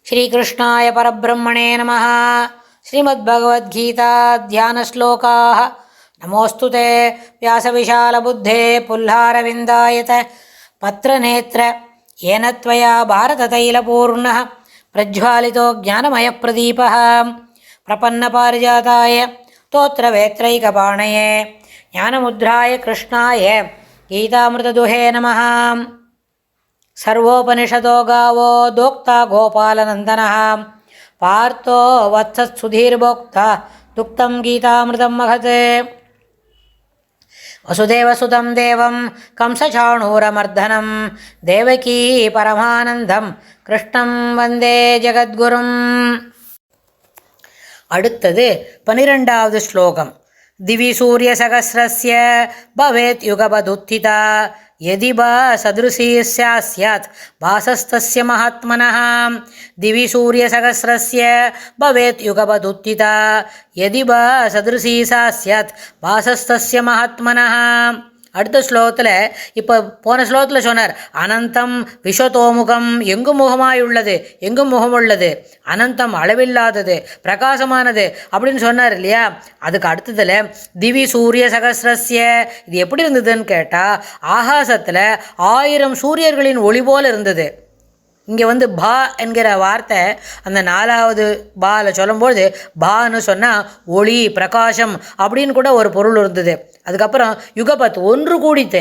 श्रीकृष्णाय परब्रह्मणे नमः। श्रीमद्भगवद्गीता ध्यानश्लोकाः। नमोऽस्तु ते व्यासविशालबुद्धे पुल्लारविन्दायत पत्रनेत्र येन त्वया भारततैलपूर्णः प्रज्वालितो ज्ञानमयप्रदीपः प्रपन्नपारिजाताय स्तोत्रवेत्रैकपाणये ज्ञानमुद्राय कृष्णाय गीतामृतदुहे नमः। सर्वोपनिषदो गावो दोक्ता गोपालनन्दनः पार्थो वत्सत्सुधीर्भोक्ता दुक्तं गीतामृतं महत्। वसुदेवसुतं देवं कंसचाणूरमर्दनं देवकी परमानन्दं कृष्णं वन्दे जगद्गुरुम्। அடுத்தது 12வது ஸ்லோகம். दिवि सूर्यसहस्रस्य भवेत् युगपदुत्थिता यदि बा सदृशी स्यात् भासस्तस्य महात्मनः। दिवि सूर्यसहस्रस्य भवेत् युगपदुत्थिता यदि बा सदृशी स्यात् भासस्तस्य महात्मनः. அடுத்த ஸ்லோகத்தில் இப்போ போன ஸ்லோகத்தில் சொன்னார், அனந்தம் விஷத்தோமுகம், எங்கும் முகமாயுள்ளது, எங்கும் முகம் உள்ளது, அனந்தம் அளவில்லாதது, பிரகாசமானது அப்படின்னு சொன்னார் இல்லையா. அதுக்கு அடுத்ததில் திவி சூரிய சகசிரஸ்ய, இது எப்படி இருந்ததுன்னு கேட்டால் ஆகாசத்தில் 1000 சூரியர்களின் ஒளி போல் இருந்தது. இங்கே பா என்கிற வார்த்தை அந்த 4வது பாவில் சொல்லும்போது பான்னு சொன்னால் ஒளி பிரகாசம் அப்படின்னு கூட ஒரு பொருள் இருந்தது. அதுக்கப்புறம் யுகபத் ஒன்று கூடித்து,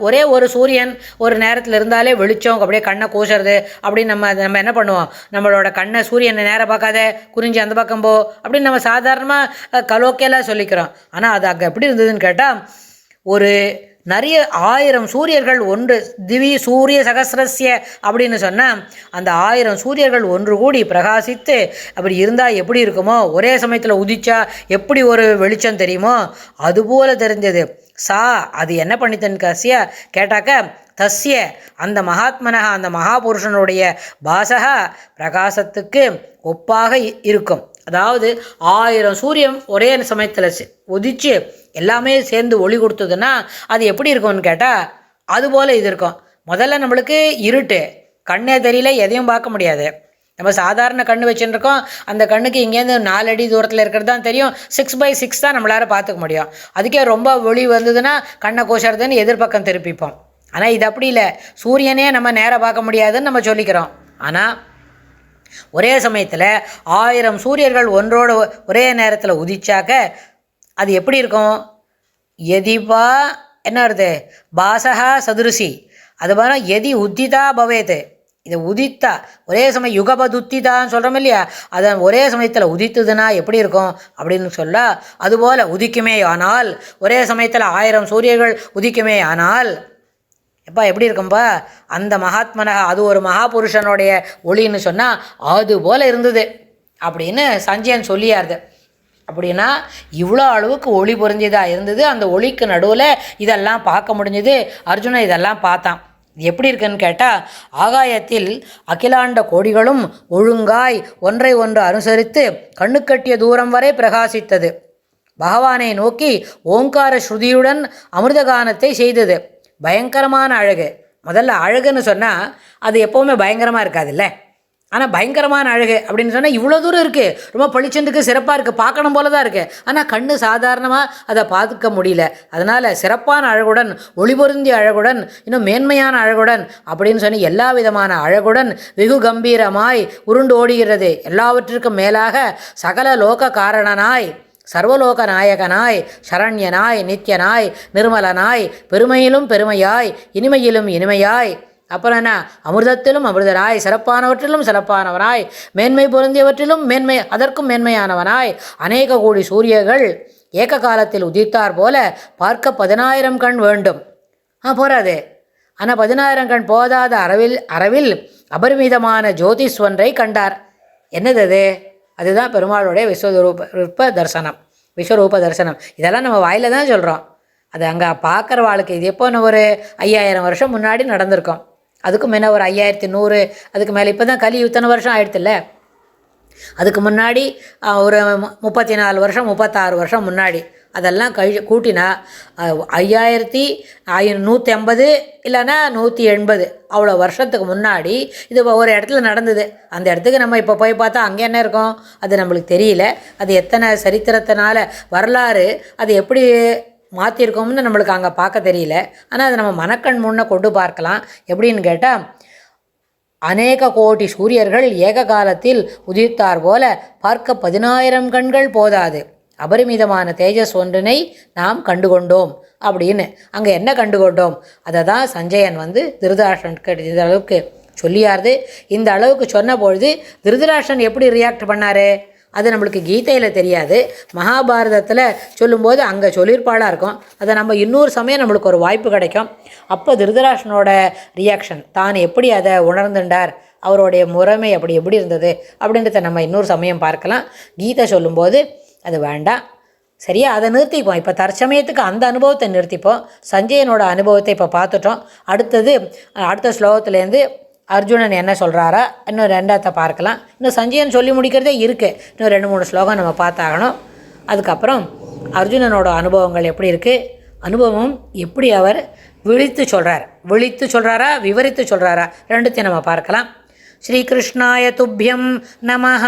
ஒரே ஒரு சூரியன் ஒரு நேரத்தில் இருந்தாலே வெளிச்சம் அப்படியே கண்ணை கூசுறது அப்படின்னு நம்ம என்ன பண்ணுவோம், நம்மளோட கண்ணை சூரியனை நேரம் பார்க்காத குறிஞ்சி அந்த பக்கம் போ அப்படின்னு நம்ம சாதாரணமாக கலோக்கியெல்லாம் சொல்லிக்கிறோம். ஆனால் அது அங்கே எப்படி இருந்ததுன்னு கேட்டால் ஒரு நிறைய 1000 சூரியர்கள் ஒன்று, திவி சூரிய சகசிரஸ்ய அப்படின்னு சொன்னால் அந்த 1000 சூரியர்கள் ஒன்று கூடி பிரகாசித்து அப்படி இருந்தால் எப்படி இருக்குமோ, ஒரே சமயத்தில் உதிச்சா எப்படி ஒரு வெளிச்சம் தெரியுமோ அதுபோல் தெரிஞ்சது. அது என்ன பண்ணித்தன் கசிய கேட்டாக்க தஸ்ய அந்த மகாத்மனக அந்த மகாபுருஷனுடைய பாசகா பிரகாசத்துக்கு ஒப்பாக இருக்கும். அதாவது 1000 சூரியன் ஒரே சமயத்தில் உதிச்சு எல்லாமே சேர்ந்து ஒளி கொடுத்ததுன்னா அது எப்படி இருக்கும்னு கேட்டால் அதுபோல் இது இருக்கும். முதல்ல நம்மளுக்கு இருட்டு, கண்ணே தெரியல, எதையும் பார்க்க முடியாது. நம்ம சாதாரண கண்ணு வச்சுருக்கோம், அந்த கண்ணுக்கு இங்கேருந்து 4 அடி தூரத்தில் இருக்கிறது தான் தெரியும். 6x6 தான் நம்மளால் பார்த்துக்க முடியும். அதுக்கே ரொம்ப ஒளி வந்ததுன்னா கண்ணை கோசறதுன்னு எதிர்பக்கம் திருப்பிப்போம். ஆனால் இது அப்படி இல்லை, சூரியனே நம்ம நேராக பார்க்க முடியாதுன்னு நம்ம சொல்லிக்கிறோம். ஆனால் ஒரே சமயத்தில் 1000 சூரியர்கள் ஒன்றோடு ஒரே நேரத்தில் உதிச்சாக்க அது எப்படி இருக்கும். எதிபா என்ன வருது, பாசகா சதுருசி, அது மாதிரி எதி உத்திதா பவேது, இதை உதித்தா ஒரே சமயம் யுகபதுத்திதான்னு சொல்கிறோம் இல்லையா, அதை ஒரே சமயத்தில் உதித்ததுன்னா எப்படி இருக்கும் அப்படின்னு சொல்ல, அதுபோல் உதிக்குமே ஆனால் ஒரே சமயத்தில் 1000 சூரியர்கள் உதிக்குமே ஆனால் எப்பா எப்படி இருக்கும்பா அந்த மகாத்மனக, அது ஒரு மகாபுருஷனுடைய ஒளின்னு சொன்னால் அது போல் இருந்தது அப்படின்னு சஞ்சயன் சொல்லியாருது. அப்படின்னா இவ்வளோ அளவுக்கு ஒளி பொருந்தியதாக இருந்தது. அந்த ஒளிக்கு நடுவில் இதெல்லாம் பார்க்க முடிஞ்சது. அர்ஜுனன் இதெல்லாம் பார்த்தான். இது எப்படி இருக்குன்னு கேட்டால் ஆகாயத்தில் அகிலாண்ட கோடிகளும் ஒழுங்காய் ஒன்றை ஒன்று அனுசரித்து கண்ணுக்கட்டிய தூரம் வரை பிரகாசித்தது. பகவானை நோக்கி ஓங்கார ஸ்ருதியுடன் அமிர்தகானத்தை செய்தது. பயங்கரமான அழகு. முதல்ல அழகுன்னு சொன்னால் அது எப்போவுமே பயங்கரமாக இருக்காதுல்ல. ஆனால் பயங்கரமான அழகு அப்படின்னு சொன்னால் இவ்வளோ தூரம் இருக்குது, ரொம்ப பளிச்சந்துக்கு சிறப்பாக இருக்குது, பார்க்கணும் போல தான் இருக்குது. ஆனால் கண்ணு சாதாரணமாக அதை பார்த்துக்க முடியல. அதனால் சிறப்பான அழகுடன், ஒளி பொருந்திய அழகுடன், இன்னும் மேன்மையான அழகுடன் அப்படின்னு சொல்லி எல்லா விதமான அழகுடன் வெகு கம்பீரமாய் உருண்டு ஓடுகிறது. எல்லாவற்றிற்கும் மேலாக சகல லோக காரணனாய், சர்வலோக நாயகனாய், சரண்யனாய், நித்யனாய், நிர்மலனாய், பெருமையிலும் பெருமையாய், இனிமையிலும் இனிமையாய், அப்புறம் என்ன அமிர்தத்திலும் அமிர்தனாய், சிறப்பானவற்றிலும் சிறப்பானவனாய், மேன்மை பொருந்தியவற்றிலும் மேன்மை அதற்கும் மேன்மையானவனாய், அநேக கோடி சூரியர்கள் ஏக காலத்தில் உதித்தார் போல பார்க்க 10,000 கண் வேண்டும். போராது. ஆனால் 10,000 கண் போதாத அரவில் அபரிமிதமான ஜோதிஷ் ஒன்றை கண்டார். என்னது அது? அதுதான் பெருமாளுடைய விஸ்வரூப தரிசனம், விஸ்வரூப தரிசனம். இதெல்லாம் நம்ம வாயில் தான் சொல்கிறோம். அது அங்கே பார்க்குற வாழ்க்கை. இது எப்போ ஒரு 5000 வருஷம் முன்னாடி நடந்திருக்கோம். அதுக்கு முன்ன ஒரு 5100 அதுக்கு மேலே. இப்போ தான் கலி இத்தனை வருஷம் ஆயிடுத்துல. அதுக்கு முன்னாடி ஒரு 34 வருஷம் 36 வருஷம் முன்னாடி அதெல்லாம் கூட்டினா 5150 இல்லைன்னா 180 அவ்வளோ வருஷத்துக்கு முன்னாடி இது ஒரு இடத்துல நடந்தது. அந்த இடத்துக்கு நம்ம இப்போ போய் பார்த்தா அங்கே என்ன இருக்கும் அது நம்மளுக்கு தெரியல. அது எத்தனை சரித்திரத்தினால வரலாறு அது எப்படி மாற்றிருக்கோம்னு நம்மளுக்கு அங்கே பார்க்க தெரியல. ஆனால் அதை நம்ம மனக்கண் முன்னே கொண்டு பார்க்கலாம். எப்படின்னு கேட்டால், அநேக கோடி சூரியர்கள் ஏக காலத்தில் உதிர்த்தார் போல பார்க்க 10000 கண்கள் போதாது, அபரிமிதமான தேஜஸ் ஒன்றினை நாம் கண்டுகொண்டோம் அப்படின்னு. அங்கே என்ன கண்டுகொண்டோம் அதை தான் சஞ்சயன் திருதராஷ்டிரனுக்கு இந்த அளவுக்கு சொல்லியாருது. இந்த அளவுக்கு சொன்ன பொழுது திருதராஷ்டிரன் எப்படி ரியாக்ட் பண்ணார் அது நம்மளுக்கு கீதையில் தெரியாது. மகாபாரதத்தில் சொல்லும்போது அங்கே சொல்லியிருப்பாளாக இருக்கும். அதை நம்ம இன்னொரு சமயம் நம்மளுக்கு ஒரு வாய்ப்பு கிடைக்கும். அப்போ திருதராஷ்டிரனோட ரியாக்ஷன் தான் எப்படி அதை உணர்ந்துட்டார், அவருடைய முறைமை எப்படி இருந்தது அப்படின்றத நம்ம இன்னொரு சமயம் பார்க்கலாம். கீதை சொல்லும்போது அது வேண்டாம். சரியா, அதை நிறுத்திப்போம். இப்போ தற்சமயத்துக்கு அந்த அனுபவத்தை நிறுத்திப்போம். சஞ்சயனோட அனுபவத்தை இப்போ பார்த்துட்டோம். அடுத்த ஸ்லோகத்துலேருந்து அர்ஜுனன் என்ன சொல்கிறாரா இன்னும் ரெண்டாத்த பார்க்கலாம். இன்னும் சஞ்சயன் சொல்லி முடிக்கிறதே இருக்குது. இன்னும் 2-3 ஸ்லோகம் நம்ம பார்த்தாகணும். அதுக்கப்புறம் அர்ஜுனனோட அனுபவங்கள் எப்படி இருக்குது, அனுபவம் எப்படி அவர் விழித்து சொல்கிறாரா விவரித்து சொல்கிறாரா ரெண்டுத்தையும் நம்ம பார்க்கலாம். ஸ்ரீகிருஷ்ணாய துப்யம் நமஹ.